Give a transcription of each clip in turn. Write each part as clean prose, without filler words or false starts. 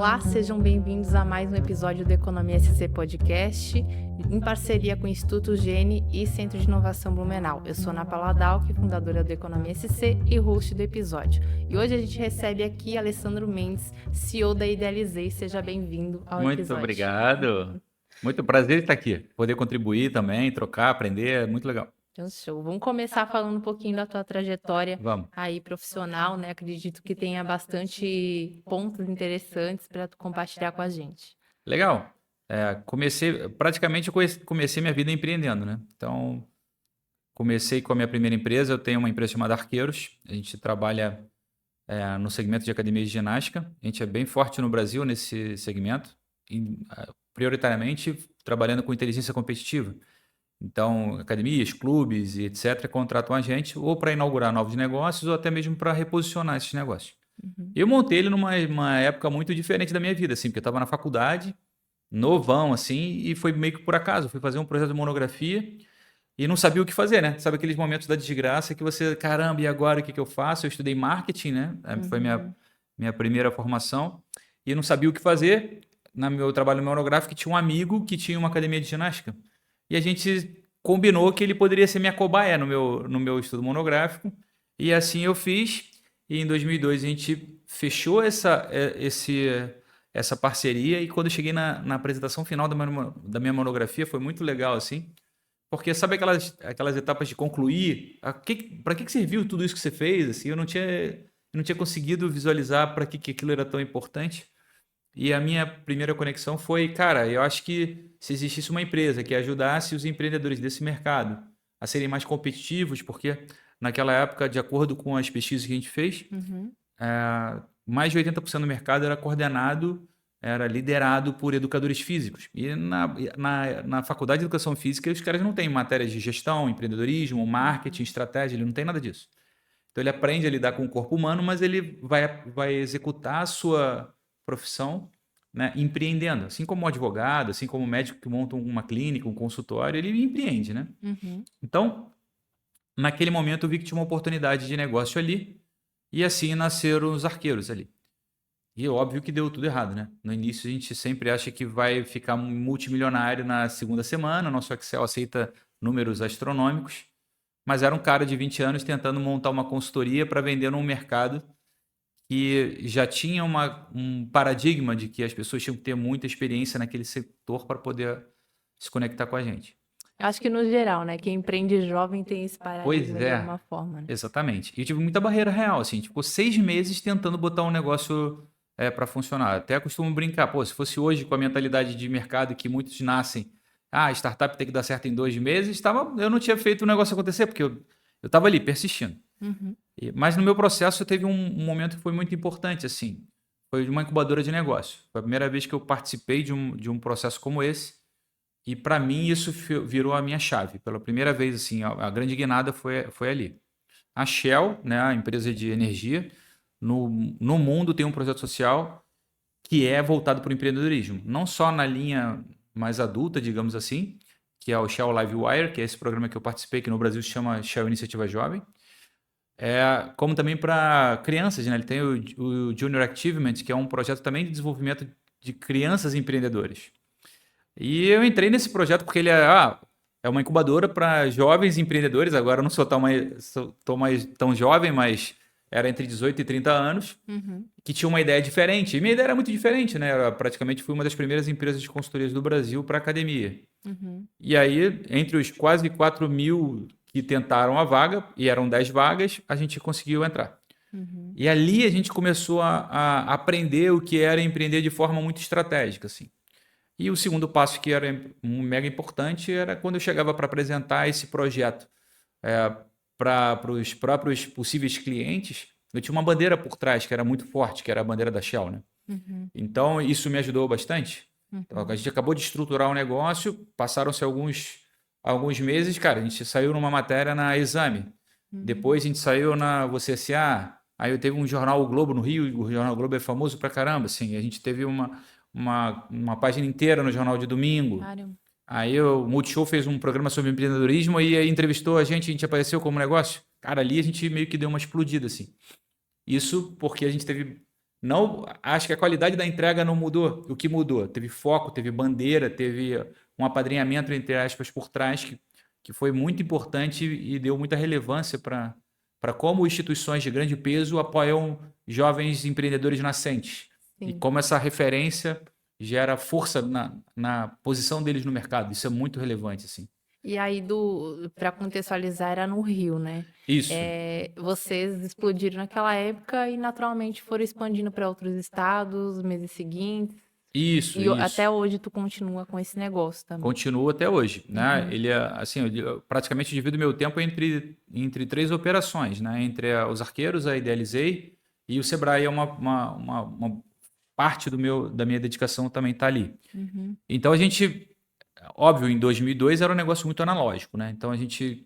Olá, sejam bem-vindos a mais um episódio do Economia SC Podcast, em parceria com o Instituto Gene e Centro de Inovação Blumenau. Eu sou Ana Paula Dalck, fundadora do Economia SC e host do episódio. E hoje a gente recebe aqui Alessandro Mendes, CEO da Idealizei. Seja bem-vindo ao episódio. Muito obrigado. Muito prazer estar aqui. Poder contribuir também, trocar, aprender, é muito legal. Então, show. Vamos começar falando um pouquinho da tua trajetória aí profissional, né? Acredito que tenha bastante pontos interessantes para tu compartilhar com a gente. Legal. Comecei minha vida empreendendo, né? Então, comecei com a minha primeira empresa. Eu tenho uma empresa chamada Arqueiros. A gente trabalha no segmento de academia de ginástica. A gente é bem forte no Brasil nesse segmento, prioritariamente trabalhando com inteligência competitiva. Então, academias, clubes e etc. contratam a gente ou para inaugurar novos negócios ou até mesmo para reposicionar esses negócios. Uhum. Eu montei ele numa época muito diferente da minha vida, assim, porque eu estava na faculdade, novão, assim, e foi meio que por acaso. Eu fui fazer um projeto de monografia e não sabia o que fazer, né? Sabe aqueles momentos da desgraça que você, caramba, e agora o que eu faço? Eu estudei marketing, né? Foi minha primeira formação e eu não sabia o que fazer. No meu trabalho monográfico tinha um amigo que tinha uma academia de ginástica. E a gente combinou que ele poderia ser minha cobaia no meu estudo monográfico. E assim eu fiz. E em 2002 a gente fechou essa parceria. E quando eu cheguei na apresentação final da minha monografia, foi muito legal, assim. Porque sabe aquelas etapas de concluir? Para que serviu tudo isso que você fez? Assim, eu não tinha conseguido visualizar para que aquilo era tão importante. E a minha primeira conexão foi, cara, eu acho que se existisse uma empresa que ajudasse os empreendedores desse mercado a serem mais competitivos, porque naquela época, de acordo com as pesquisas que a gente fez, mais de 80% do mercado era liderado por educadores físicos. E na faculdade de educação física, os caras não têm matérias de gestão, empreendedorismo, marketing, estratégia, ele não tem nada disso. Então ele aprende a lidar com o corpo humano, mas ele vai executar a sua profissão, né, empreendendo, assim como o advogado, assim como o médico que monta uma clínica, um consultório, ele empreende, né? Uhum. Então, naquele momento eu vi que tinha uma oportunidade de negócio ali e assim nasceram os Arqueiros ali. E óbvio que deu tudo errado, né? No início a gente sempre acha que vai ficar multimilionário na segunda semana, nosso Excel aceita números astronômicos, mas era um cara de 20 anos tentando montar uma consultoria para vender num mercado que já tinha um paradigma de que as pessoas tinham que ter muita experiência naquele setor para poder se conectar com a gente. Acho que no geral, né? Quem empreende jovem tem esse paradigma de alguma forma, né? Exatamente. E eu tive muita barreira real, assim, tipo, 6 meses tentando botar um negócio para funcionar. Até costumo brincar, pô, se fosse hoje com a mentalidade de mercado que muitos nascem, startup tem que dar certo em 2 meses, eu não tinha feito o negócio acontecer, porque eu estava ali, persistindo. Uhum. Mas no meu processo teve um momento que foi muito importante, assim. Foi de uma incubadora de negócio. Foi a primeira vez que eu participei de um processo como esse. E para mim isso virou a minha chave. Pela primeira vez, assim, a grande guinada foi ali. A Shell, né, a empresa de energia, no mundo tem um projeto social que é voltado para o empreendedorismo. Não só na linha mais adulta, digamos assim, que é o Shell Livewire, que é esse programa que eu participei, que no Brasil se chama Shell Iniciativa Jovem. Como também para crianças, né? Ele tem o Junior Achievement, que é um projeto também de desenvolvimento de crianças empreendedores. E eu entrei nesse projeto porque ele é uma incubadora para jovens empreendedores. Agora eu não tô mais tão jovem, mas era entre 18 e 30 anos, que tinha uma ideia diferente. E minha ideia era muito diferente, né? Eu praticamente fui uma das primeiras empresas de consultorias do Brasil para academia. E aí, entre os quase 4 mil que tentaram a vaga, e eram 10 vagas, a gente conseguiu entrar. E ali a gente começou a aprender o que era empreender de forma muito estratégica, assim. E o segundo passo, que era mega importante, era quando eu chegava para apresentar esse projeto para os próprios possíveis clientes, eu tinha uma bandeira por trás que era muito forte, que era a bandeira da Shell, né? Então, isso me ajudou bastante. Então, a gente acabou de estruturar o negócio, passaram-se alguns meses, cara, a gente saiu numa matéria na Exame. Depois a gente saiu na Você S.A. Aí eu teve um jornal O Globo no Rio, o jornal O Globo é famoso pra caramba, assim. A gente teve uma página inteira no jornal de domingo. Caramba. Aí o Multishow fez um programa sobre empreendedorismo e aí entrevistou a gente apareceu como negócio. Cara, ali a gente meio que deu uma explodida, assim. Isso porque a gente teve Não, acho que a qualidade da entrega não mudou. O que mudou? Teve foco, teve bandeira, teve um apadrinhamento, entre aspas, por trás, que foi muito importante e deu muita relevância para como instituições de grande peso apoiam jovens empreendedores nascentes. E Sim. como essa referência gera força na posição deles no mercado. Isso é muito relevante, assim. E aí, para contextualizar, era no Rio, né? Isso, Vocês explodiram naquela época e naturalmente foram expandindo para outros estados, nos meses seguintes. isso, E isso. até hoje tu continua com esse negócio também. Continua até hoje, né? Uhum, Ele é assim, eu praticamente divido meu tempo entre três operações, né? Entre os arqueiros, a Idealizei, e o Sebrae é uma parte da minha dedicação também está ali. uhum, Então a gente, óbvio, em 2002 era um negócio muito analógico, né? Então a gente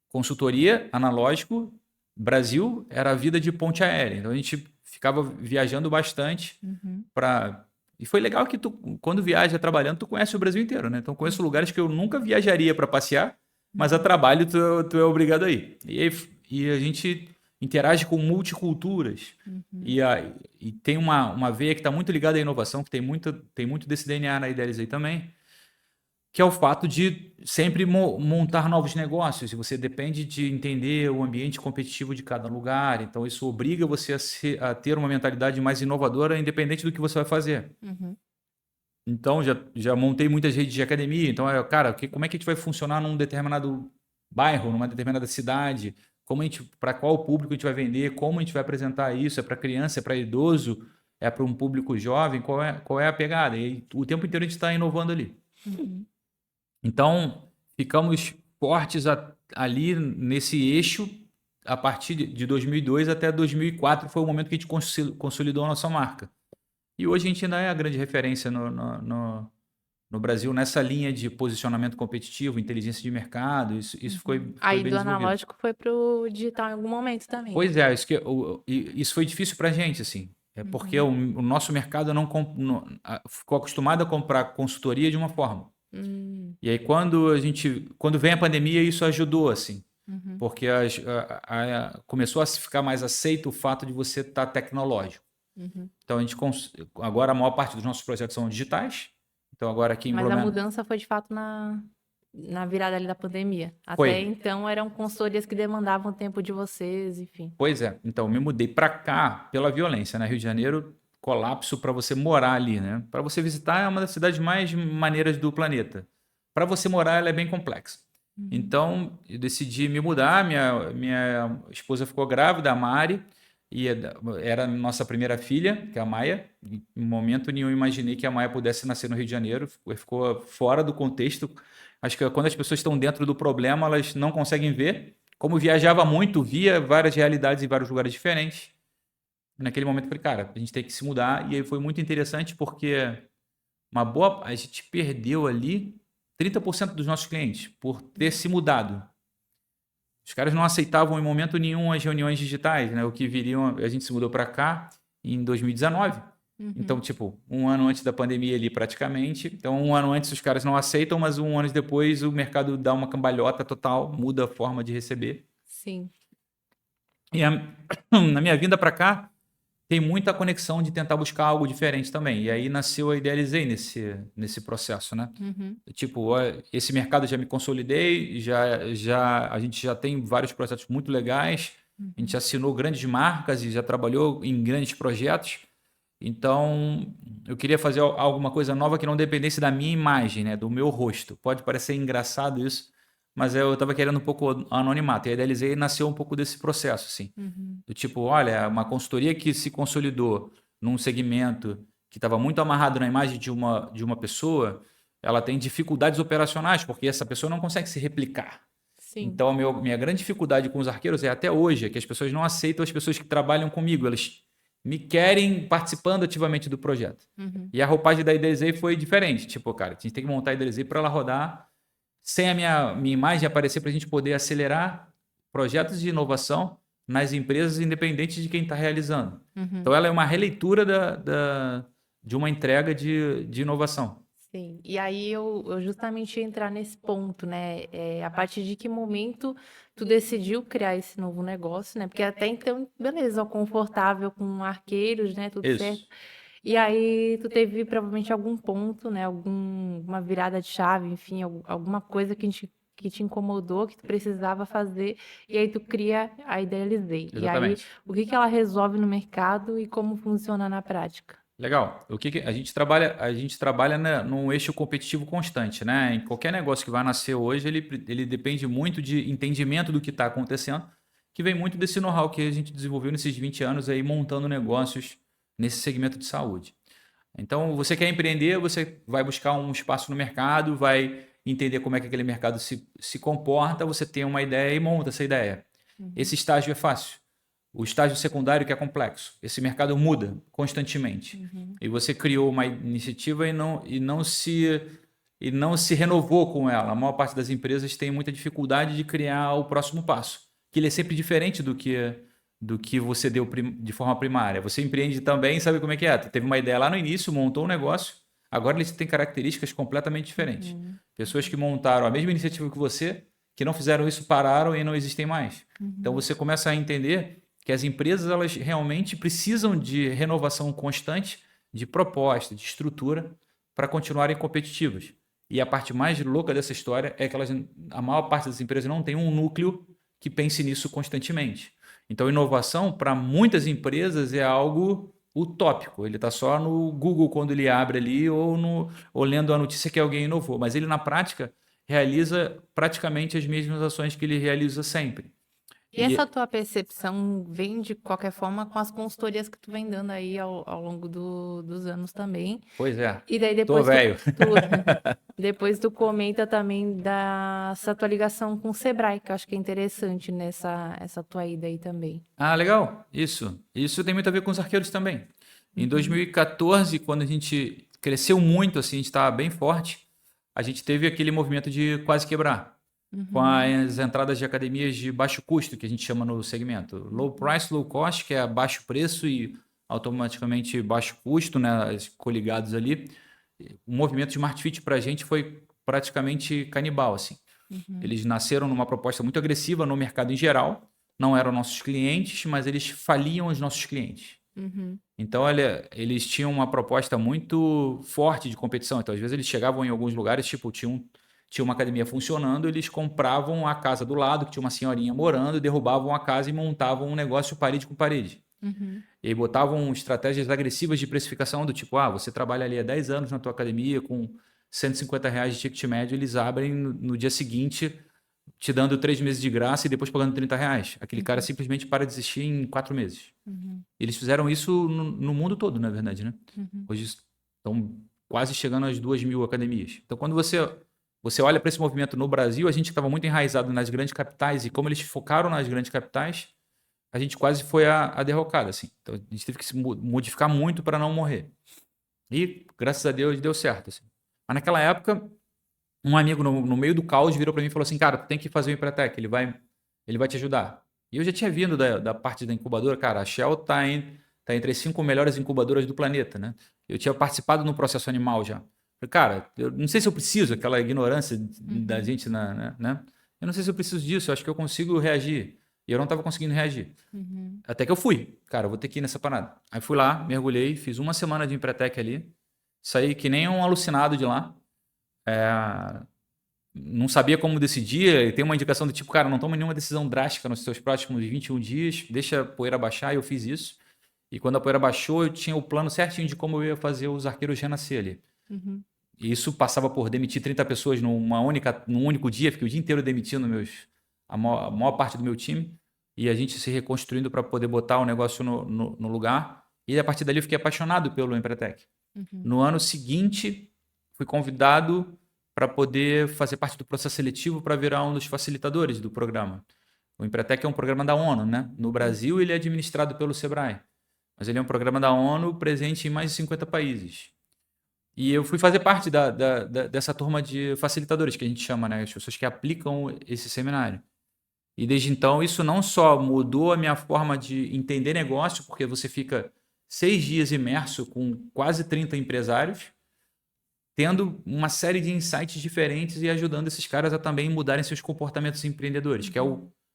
consultoria analógico, Brasil era a vida de ponte aérea. Então a gente ficava viajando bastante uhum, para. E foi legal que tu, quando viaja trabalhando, tu conhece o Brasil inteiro, né? Então conheço lugares que eu nunca viajaria para passear, mas a uhum, trabalho tu é obrigado a ir. E a gente interage com multiculturas. uhum. E tem uma veia que está muito ligada à inovação, que tem muito desse DNA na Idealizei também, que é o fato de sempre montar novos negócios. E você depende de entender o ambiente competitivo de cada lugar. Então, isso obriga você a ter uma mentalidade mais inovadora, independente do que você vai fazer. Uhum. Então, já montei muitas redes de academia. Então, cara, como é que a gente vai funcionar num determinado bairro, numa determinada cidade? Para qual público a gente vai vender? Como a gente vai apresentar isso? É para criança? É para idoso? É para um público jovem? Qual é a pegada? E o tempo inteiro a gente está inovando ali. Uhum. Então, ficamos fortes ali nesse eixo a partir de 2002 até 2004 foi o momento que a gente consolidou a nossa marca. E hoje a gente ainda é a grande referência no Brasil nessa linha de posicionamento competitivo, inteligência de mercado. Isso foi Aí bem do desenvolvido. analógico foi pro digital em algum momento também. Pois é, isso foi difícil para a gente, assim. É porque Uhum. o nosso mercado ficou acostumado a comprar consultoria de uma forma. Hum, E aí, quando vem a pandemia, isso ajudou, assim, uhum, porque começou a ficar mais aceito o fato de você estar tecnológico. uhum. Então, agora a maior parte dos nossos projetos são digitais. Então, agora aqui em Mas a Blumenau. mudança foi de fato na virada ali da pandemia. Foi. Até então eram consultorias que demandavam tempo de vocês, enfim. Pois é. Então, eu me mudei para cá pela violência, né? Rio de Janeiro, colapso para você morar ali, né? Para você visitar, é uma das cidades mais maneiras do planeta. Para você morar, ela é bem complexa. Uhum. Então, eu decidi me mudar. Minha esposa ficou grávida, a Mari, e era a nossa primeira filha, que é a Maia. Em momento nenhum imaginei que a Maia pudesse nascer no Rio de Janeiro. Ficou fora do contexto. Acho que quando as pessoas estão dentro do problema, elas não conseguem ver. Como viajava muito, via várias realidades em vários lugares diferentes. Naquele momento, eu falei, cara, a gente tem que se mudar. E aí foi muito interessante porque a gente perdeu ali 30% dos nossos clientes por ter se mudado. Os caras não aceitavam em momento nenhum as reuniões digitais, né? O que viriam, a gente se mudou para cá em 2019. Então, Uhum. tipo, um ano antes da pandemia ali praticamente. Então, um ano antes os caras não aceitam, mas um ano depois o mercado dá uma cambalhota total, muda a forma de receber. Sim. E na minha vinda para cá, tem muita conexão de tentar buscar algo diferente também. E aí nasceu a Idealizei nesse processo, né? Uhum. Tipo, ó, esse mercado já me consolidei, a gente já tem vários projetos muito legais, a gente Uhum. assinou grandes marcas e já trabalhou em grandes projetos. Então, eu queria fazer alguma coisa nova que não dependesse da minha imagem, né, do meu rosto. Pode parecer engraçado isso, mas eu estava querendo um pouco anonimato. E a Idealizei nasceu um pouco desse processo, assim. Uhum. Do tipo, olha, uma consultoria que se consolidou num segmento que estava muito amarrado na imagem de uma pessoa, ela tem dificuldades operacionais, porque essa pessoa não consegue se replicar. Sim. Então, minha grande dificuldade com os arqueiros até hoje é que as pessoas não aceitam as pessoas que trabalham comigo, elas me querem participando ativamente do projeto. Uhum. E a roupagem da Idealizei foi diferente. Tipo, cara, a gente tem que montar a Idealizei para ela rodar sem a minha imagem aparecer para a gente poder acelerar projetos de inovação nas empresas independentes de quem está realizando. Uhum. Então, ela é uma releitura de uma entrega de inovação. Sim, e aí eu justamente ia entrar nesse ponto, né? A partir de que momento tu decidiu criar esse novo negócio, né? Porque até então, beleza, ó, confortável com arqueiros, né? Tudo certo. Isso, E aí tu teve provavelmente algum ponto, né? Uma virada de chave, enfim, alguma coisa que te incomodou, que tu precisava fazer, e aí tu cria a Idealizei. E aí, exatamente. o que que ela resolve no mercado e como funciona na prática? Legal. O que a gente trabalha num eixo competitivo constante, né? Em qualquer negócio que vai nascer hoje, ele depende muito de entendimento do que está acontecendo, que vem muito desse know-how que a gente desenvolveu nesses 20 anos aí montando negócios nesse segmento de saúde. Então, você quer empreender, você vai buscar um espaço no mercado, vai entender como é que aquele mercado se comporta, você tem uma ideia e monta essa ideia. Uhum, Esse estágio é fácil. O estágio secundário que é complexo. Esse mercado muda constantemente. uhum, E você criou uma iniciativa e não se renovou com ela. A maior parte das empresas tem muita dificuldade de criar o próximo passo, que ele é sempre diferente do que você deu de forma primária. Você empreende também, sabe como é que é? Teve uma ideia lá no início, montou um negócio, agora ele tem características completamente diferentes. uhum, Pessoas que montaram a mesma iniciativa que você, que não fizeram isso, pararam e não existem mais. Então uhum. você começa a entender que as empresas elas realmente precisam de renovação constante de proposta, de estrutura para continuarem competitivas. E a parte mais louca dessa história é que a maior parte das empresas não tem um núcleo que pense nisso constantemente. Então, inovação para muitas empresas é algo utópico. Ele está só no Google quando ele abre ali ou lendo a notícia que alguém inovou. Mas ele, na prática, realiza praticamente as mesmas ações que ele realiza sempre. E essa E, tua percepção vem de qualquer forma com as consultorias que tu vem dando aí ao longo dos anos também. pois é, E daí tô velho. depois tu comenta também dessa tua ligação com o Sebrae, que eu acho que é interessante essa tua ida aí também. Ah, legal. Isso tem muito a ver com os arqueiros também. Em Uhum, 2014, quando a gente cresceu muito, assim, a gente estava bem forte, a gente teve aquele movimento de quase quebrar, com uhum, as entradas de academias de baixo custo, que a gente chama no segmento. Low price, low cost, que é baixo preço e automaticamente baixo custo, né, coligados ali. O movimento de Smart Fit para a gente foi praticamente canibal, assim. uhum, Eles nasceram numa proposta muito agressiva no mercado em geral, não eram nossos clientes, mas eles faliam os nossos clientes. uhum, Então, eles tinham uma proposta muito forte de competição. Então, às vezes, eles chegavam em alguns lugares, tipo, tinha uma academia funcionando, eles compravam a casa do lado, que tinha uma senhorinha morando, derrubavam a casa e montavam um negócio parede com parede. uhum, E aí botavam estratégias agressivas de precificação do tipo, você trabalha ali há 10 anos na tua academia com R$ 150 de ticket médio, eles abrem no dia seguinte te dando 3 meses de graça e depois pagando R$ 30. Aquele cara uhum, simplesmente para de existir em 4 meses. uhum, Eles fizeram isso no mundo todo, na verdade, né? uhum, Hoje estão quase chegando às 2.000 academias. Então, quando você olha para esse movimento no Brasil, a gente estava muito enraizado nas grandes capitais e como eles focaram nas grandes capitais, a gente quase foi a derrocada, assim. Então, a gente teve que se modificar muito para não morrer. E, graças a Deus, deu certo, assim. Mas naquela época, um amigo no meio do caos virou para mim e falou assim, cara, tu tem que fazer o Empretec, ele vai te ajudar. E eu já tinha vindo da parte da incubadora, cara, a Shell tá entre as 5 melhores incubadoras do planeta, né? Eu tinha participado no processo animal já. Falei, cara, eu não sei se eu preciso, aquela ignorância da uhum, gente, né? Eu não sei se eu preciso disso, eu acho que eu consigo reagir. E eu não estava conseguindo reagir. uhum, Até que eu fui. Cara, eu vou ter que ir nessa parada. Aí fui lá, mergulhei, fiz uma semana de Empretec ali, saí que nem um alucinado de lá. É, não sabia como decidir, e tem uma indicação do tipo, cara, não toma nenhuma decisão drástica nos seus próximos 21 dias, deixa a poeira baixar, e eu fiz isso. E quando a poeira baixou, eu tinha o plano certinho de como eu ia fazer os arqueiros renascer ali. uhum, E isso passava por demitir 30 pessoas num único dia, fiquei o dia inteiro demitindo a maior parte do meu time, e a gente se reconstruindo para poder botar o negócio no lugar. E a partir dali eu fiquei apaixonado pelo Empretec. uhum, No ano seguinte, fui convidado para poder fazer parte do processo seletivo para virar um dos facilitadores do programa. O Empretec é um programa da ONU, né? No Brasil, uhum, ele é administrado pelo Sebrae, mas ele é um programa da ONU presente em mais de 50 países. E eu fui fazer parte dessa turma de facilitadores, que a gente chama, né? As pessoas que aplicam esse seminário. E desde então, isso não só mudou a minha forma de entender negócio, porque você fica 6 dias imerso com quase 30 empresários, tendo uma série de insights diferentes e ajudando esses caras a também mudarem seus comportamentos empreendedores, que é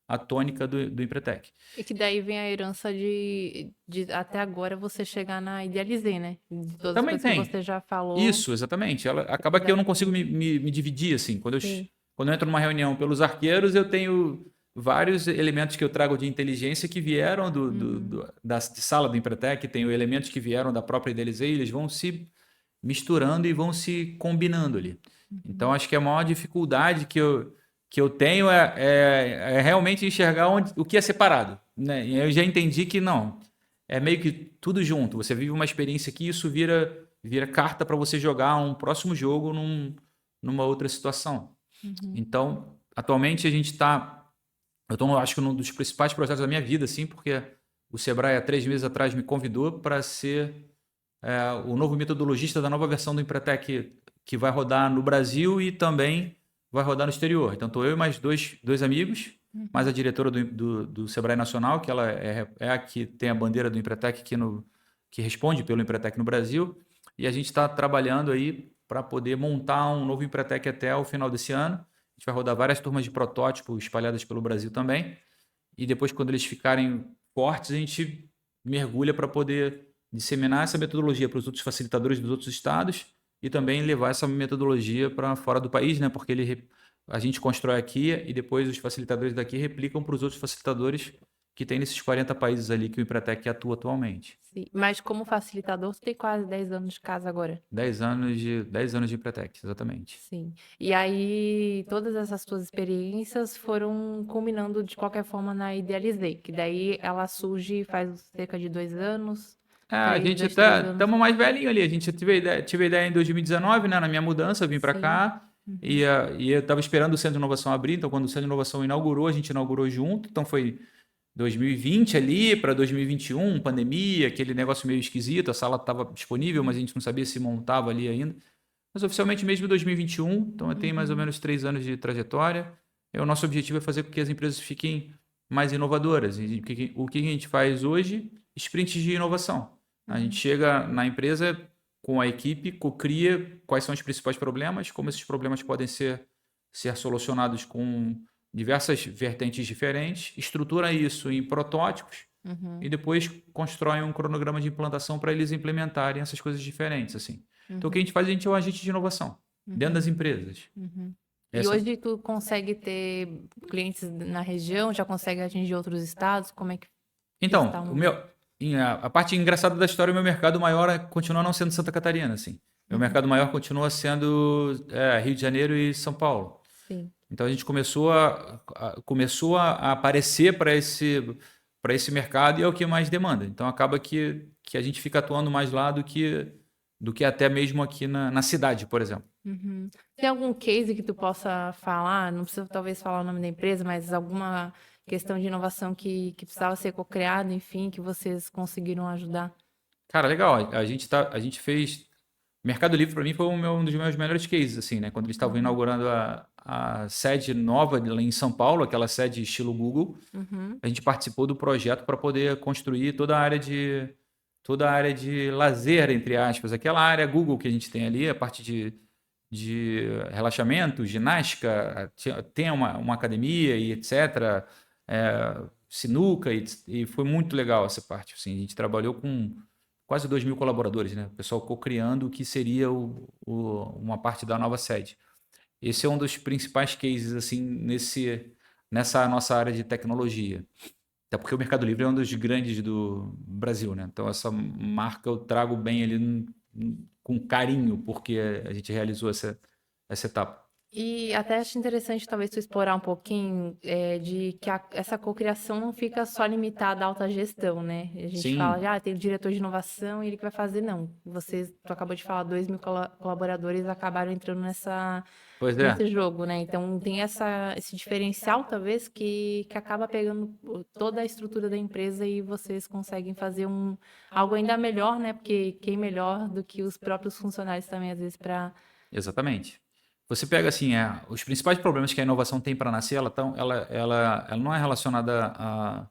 a tônica do Empretec. E que daí vem a herança de até agora você chegar na Idealizei, né? De todas as Também coisas que tem. você já falou. Isso, exatamente. Acaba que eu não consigo me dividir, assim. Sim. Quando eu entro numa reunião pelos arqueiros, eu tenho vários elementos que eu trago de inteligência que vieram da sala do Empretec, tenho elementos que vieram da própria Idealizei, eles vão se misturando e vão se combinando ali. Então, acho que a maior dificuldade que eu tenho é realmente enxergar o que é separado, né? E eu já entendi que não, é meio que tudo junto. Você vive uma experiência aqui, isso vira carta para você jogar um próximo jogo numa outra situação. Então, atualmente a gente está, eu estou, acho que num dos principais projetos da minha vida, assim, porque o Sebrae há 3 meses atrás me convidou para ser o novo metodologista da nova versão do Empretec que vai rodar no Brasil e também vai rodar no exterior. Então, estou eu e mais dois amigos, mais a diretora do Sebrae Nacional, que ela é a que tem a bandeira do Empretec que responde pelo Empretec no Brasil. E a gente está trabalhando aí para poder montar um novo Empretec até o final desse ano. A gente vai rodar várias turmas de protótipo espalhadas pelo Brasil também. E depois, quando eles ficarem fortes, a gente mergulha para poder disseminar essa metodologia para os outros facilitadores dos outros estados e também levar essa metodologia para fora do país, né? Porque a gente constrói aqui e depois os facilitadores daqui replicam para os outros facilitadores que tem nesses 40 países ali que o Empretec atua atualmente. Sim. Mas como facilitador, você tem quase 10 anos de casa agora. 10 anos de Empretec, exatamente. Sim. E aí, todas essas suas experiências foram culminando de qualquer forma na Idealizei, que daí ela surge faz cerca de 2 anos. A gente estamos mais velhinho ali. A gente tive a ideia em 2019, né, na minha mudança, eu vim para cá e eu estava esperando o Centro de Inovação abrir. Então, quando o Centro de Inovação inaugurou, a gente inaugurou junto. Então, foi 2020 ali para 2021, pandemia, aquele negócio meio esquisito. A sala estava disponível, mas a gente não sabia se montava ali ainda. Mas oficialmente mesmo 2021, então eu tenho mais ou menos 3 anos de trajetória. O nosso objetivo é fazer com que as empresas fiquem mais inovadoras. E o que a gente faz hoje? Sprints de inovação. A gente chega na empresa com a equipe, cocria quais são os principais problemas, como esses problemas podem ser solucionados com diversas vertentes diferentes, estrutura isso em protótipos e depois constrói um cronograma de implantação para eles implementarem essas coisas diferentes, assim. Então, o que a gente faz, a gente é um agente de inovação dentro das empresas. E hoje tu consegue ter clientes na região, já consegue atingir outros estados? Como é que Então, está a parte engraçada da história, o meu mercado maior continua não sendo Santa Catarina, assim. Meu mercado maior continua sendo Rio de Janeiro e São Paulo. Sim. Então a gente começou a aparecer para esse mercado e é o que mais demanda. Então acaba que a gente fica atuando mais lá do que até mesmo aqui na cidade, por exemplo. Tem algum case que tu possa falar? Não precisa talvez falar o nome da empresa, mas alguma questão de inovação que precisava ser co-criado, enfim, que vocês conseguiram ajudar? Cara, legal. A gente fez. Mercado Livre, para mim, foi um dos meus melhores cases, assim, né? Quando eles estavam inaugurando a sede nova lá em São Paulo, aquela sede estilo Google, a gente participou do projeto para poder construir toda a área de lazer, entre aspas, aquela área Google que a gente tem ali, a parte de relaxamento, ginástica, tem uma academia e etc., sinuca, e foi muito legal essa parte. Assim, a gente trabalhou com quase 2.000 colaboradores, né? O pessoal co-criando o que seria uma parte da nova sede. Esse é um dos principais cases assim nessa nossa área de tecnologia. Até porque o Mercado Livre é um dos grandes do Brasil, né? Então essa marca eu trago bem ali com carinho, porque a gente realizou essa etapa. E até acho interessante talvez tu explorar um pouquinho de que essa cocriação não fica só limitada à alta gestão, né? A gente Sim. fala, tem o diretor de inovação e ele que vai fazer, não. Tu acabou de falar, 2.000 colaboradores acabaram entrando Pois é. nesse jogo, né? Então tem esse diferencial, talvez, que acaba pegando toda a estrutura da empresa e vocês conseguem fazer algo ainda melhor, né? Porque quem melhor do que os próprios funcionários também, às vezes, para... Exatamente. Você pega assim, os principais problemas que a inovação tem para nascer, ela não é relacionada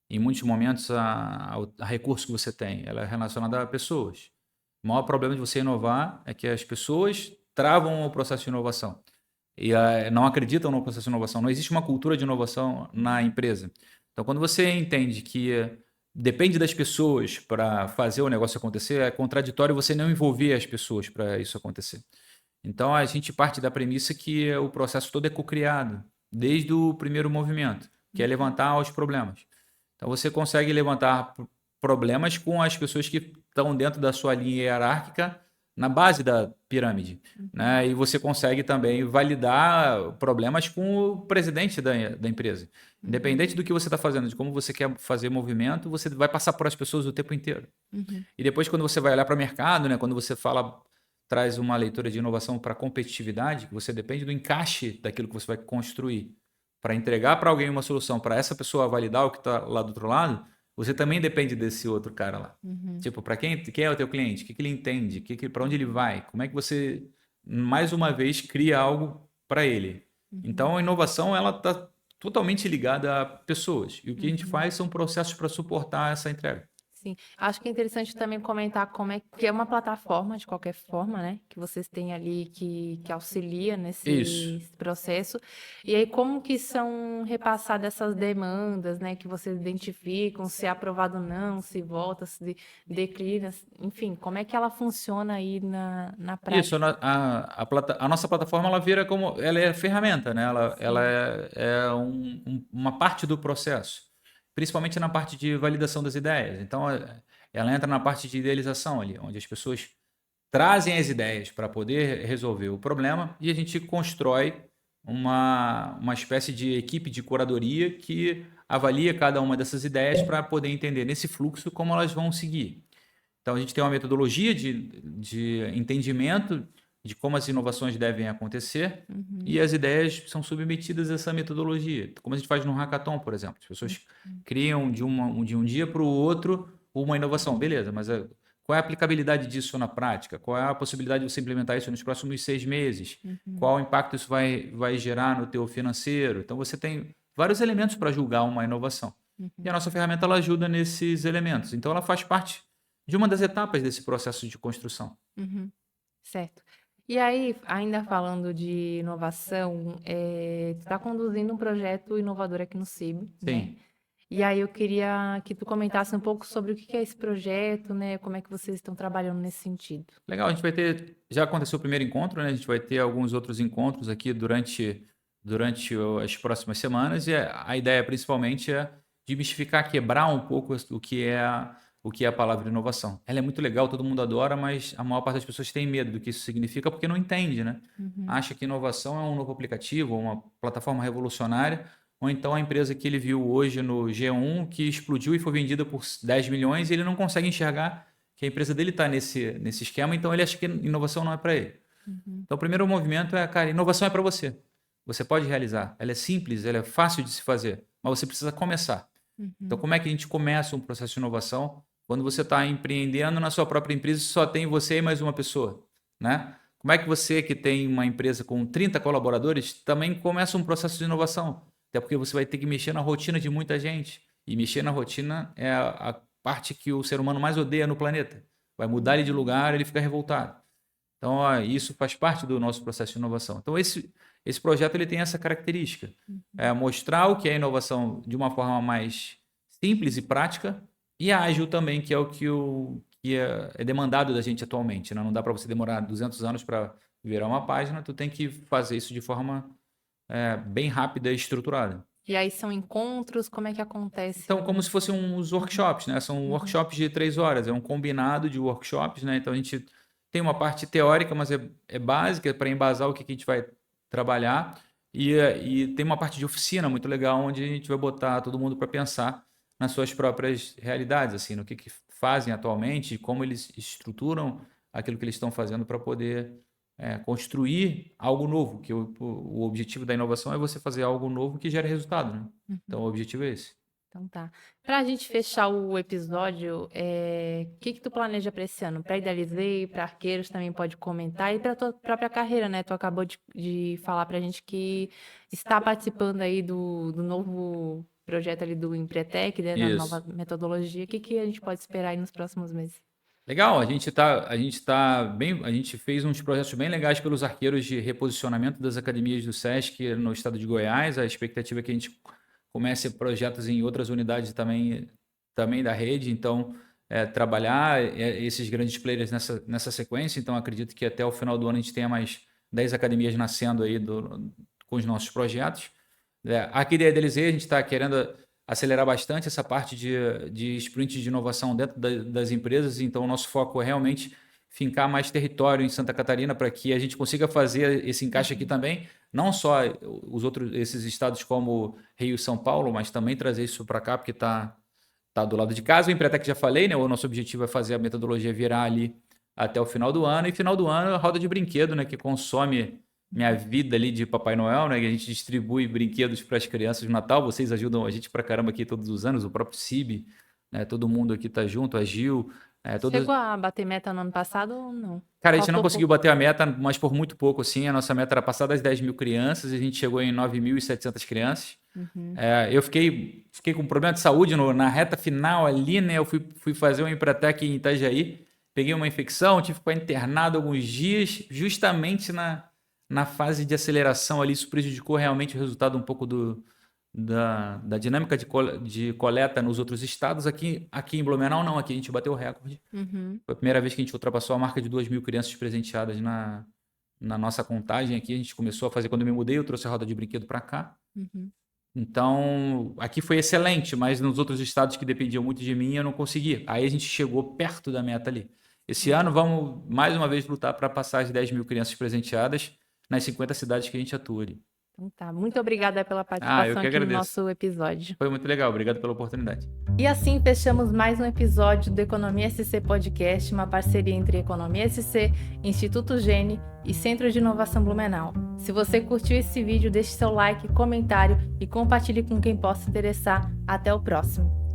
em muitos momentos a recursos que você tem, ela é relacionada a pessoas. O maior problema de você inovar é que as pessoas travam o processo de inovação e não acreditam no processo de inovação. Não existe uma cultura de inovação na empresa. Então, quando você entende que depende das pessoas para fazer o negócio acontecer, é contraditório você não envolver as pessoas para isso acontecer. Então, a gente parte da premissa que o processo todo é cocriado, desde o primeiro movimento, que é levantar os problemas. Então, você consegue levantar problemas com as pessoas que estão dentro da sua linha hierárquica na base da pirâmide, né? E você consegue também validar problemas com o presidente da empresa. Independente do que você está fazendo, de como você quer fazer movimento, você vai passar por as pessoas o tempo inteiro. E depois, quando você vai olhar para o mercado, né? Quando você traz uma leitura de inovação para competitividade, que você depende do encaixe daquilo que você vai construir para entregar para alguém uma solução, para essa pessoa validar o que está lá do outro lado, você também depende desse outro cara lá. Tipo, para quem é o teu cliente? O que ele entende? Para onde ele vai? Como é que você, mais uma vez, cria algo para ele? Então, a inovação, ela está totalmente ligada a pessoas. E o que a gente faz são processos para suportar essa entrega. Sim, acho que é interessante também comentar como é que é uma plataforma, de qualquer forma, né? Que vocês têm ali que auxilia Isso. nesse processo. E aí, como que são repassadas essas demandas, né? Que vocês identificam, se é aprovado ou não, se volta, se declina, enfim, como é que ela funciona aí na Isso, prática? a nossa plataforma ela vira como, ela é ferramenta, né? Ela Sim. é uma parte do processo, principalmente na parte de validação das ideias. Então, ela entra na parte de idealização ali, onde as pessoas trazem as ideias para poder resolver o problema e a gente constrói uma espécie de equipe de curadoria que avalia cada uma dessas ideias para poder entender nesse fluxo como elas vão seguir. Então, a gente tem uma metodologia de entendimento de como as inovações devem acontecer e as ideias são submetidas a essa metodologia. Como a gente faz no hackathon, por exemplo. As pessoas criam de um dia para o outro uma inovação. Beleza, mas qual é a aplicabilidade disso na prática? Qual é a possibilidade de você implementar isso nos próximos 6 meses? Qual impacto isso vai gerar no teu financeiro? Então, você tem vários elementos para julgar uma inovação. E a nossa ferramenta ela ajuda nesses elementos. Então, ela faz parte de uma das etapas desse processo de construção. Certo. E aí, ainda falando de inovação, tu está conduzindo um projeto inovador aqui no CIB, né? Sim. E aí eu queria que tu comentasse um pouco sobre o que é esse projeto, né? Como é que vocês estão trabalhando nesse sentido. Legal, a gente vai ter. Já aconteceu o primeiro encontro, né? A gente vai ter alguns outros encontros aqui durante as próximas semanas. E a ideia principalmente é desmistificar, quebrar um pouco o que é a palavra inovação. Ela é muito legal, todo mundo adora, mas a maior parte das pessoas tem medo do que isso significa porque não entende, né? Acha que inovação é um novo aplicativo, uma plataforma revolucionária, ou então a empresa que ele viu hoje no G1 que explodiu e foi vendida por 10 milhões e ele não consegue enxergar que a empresa dele está nesse esquema, então ele acha que inovação não é para ele. Então, o primeiro movimento é, cara, inovação é para você. Você pode realizar. Ela é simples, ela é fácil de se fazer, mas você precisa começar. Então, como é que a gente começa um processo de inovação quando você está empreendendo na sua própria empresa e só tem você e mais uma pessoa, né? Como é que você que tem uma empresa com 30 colaboradores também começa um processo de inovação? Até porque você vai ter que mexer na rotina de muita gente. E mexer na rotina é a parte que o ser humano mais odeia no planeta. Vai mudar ele de lugar, ele fica revoltado. Então, ó, isso faz parte do nosso processo de inovação. Então, esse projeto ele tem essa característica. É mostrar o que é inovação de uma forma mais simples e prática e ágil também, que é que é demandado da gente atualmente, né? Não dá para você demorar 200 anos para virar uma página, tu tem que fazer isso de forma bem rápida e estruturada. E aí são encontros, como é que acontece? Então, como se fossem uns workshops, né? São workshops de 3 horas, é um combinado de workshops, né? Então, a gente tem uma parte teórica, mas é básica para embasar o que a gente vai trabalhar. E tem uma parte de oficina muito legal, onde a gente vai botar todo mundo para pensar nas suas próprias realidades, assim, no que fazem atualmente, como eles estruturam aquilo que eles estão fazendo para poder construir algo novo, que o objetivo da inovação é você fazer algo novo que gere resultado, né? Então, o objetivo é esse. Então tá. Para a gente fechar o episódio, o que tu planeja para esse ano? Para Idealizei, para Arqueiros também pode comentar e para tua própria carreira, né? Tu acabou de falar para a gente que está participando aí do novo projeto ali do Empretec, né? Da nova Isso. metodologia. O que a gente pode esperar aí nos próximos meses? Legal, a gente fez uns projetos bem legais pelos arqueiros de reposicionamento das academias do SESC no estado de Goiás. A expectativa é que a gente comece projetos em outras unidades também da rede. Então, trabalhar esses grandes players nessa sequência. Então, acredito que até o final do ano a gente tenha mais 10 academias nascendo aí com os nossos projetos. Aqui da EDLZ, a gente está querendo acelerar bastante essa parte de sprint de inovação dentro das empresas. Então, o nosso foco é realmente fincar mais território em Santa Catarina para que a gente consiga fazer esse encaixe aqui também, não só esses estados como Rio e São Paulo, mas também trazer isso para cá, porque está do lado de casa. O Empretec já falei, né? O nosso objetivo é fazer a metodologia virar ali até o final do ano. E final do ano, a roda de brinquedo, né? Que consome minha vida ali de Papai Noel, né? Que a gente distribui brinquedos para as crianças no Natal. Vocês ajudam a gente pra caramba aqui todos os anos, o próprio CIB, né? Todo mundo aqui tá junto, a Gil. Chegou a bater meta no ano passado ou não? Cara, a gente não conseguiu bater a meta, mas por muito pouco, assim. A nossa meta era passar das 10 mil crianças e a gente chegou em 9.700 crianças. Eu fiquei com um problema de saúde na reta final ali, né? Eu fui fazer um Empretec em Itajaí, peguei uma infecção, tive que ficar internado alguns dias, justamente na fase de aceleração ali. Isso prejudicou realmente o resultado um pouco da dinâmica de coleta nos outros estados. Aqui em Blumenau, não. Aqui a gente bateu o recorde. Foi a primeira vez que a gente ultrapassou a marca de 2.000 crianças presenteadas na nossa contagem. Aqui a gente começou a fazer, quando eu me mudei, eu trouxe a roda de brinquedo para cá. Então, aqui foi excelente, mas nos outros estados que dependiam muito de mim, eu não consegui. Aí a gente chegou perto da meta ali. Esse ano, vamos mais uma vez lutar para passar as 10 mil crianças presenteadas nas 50 cidades que a gente atua ali. Então tá, muito obrigada pela participação eu que aqui no agradeço. nosso episódio. Foi muito legal, obrigado pela oportunidade. E assim fechamos mais um episódio do Economia SC Podcast, uma parceria entre Economia SC, Instituto Gene e Centro de Inovação Blumenau. Se você curtiu esse vídeo, deixe seu like, comentário e compartilhe com quem possa interessar. Até o próximo!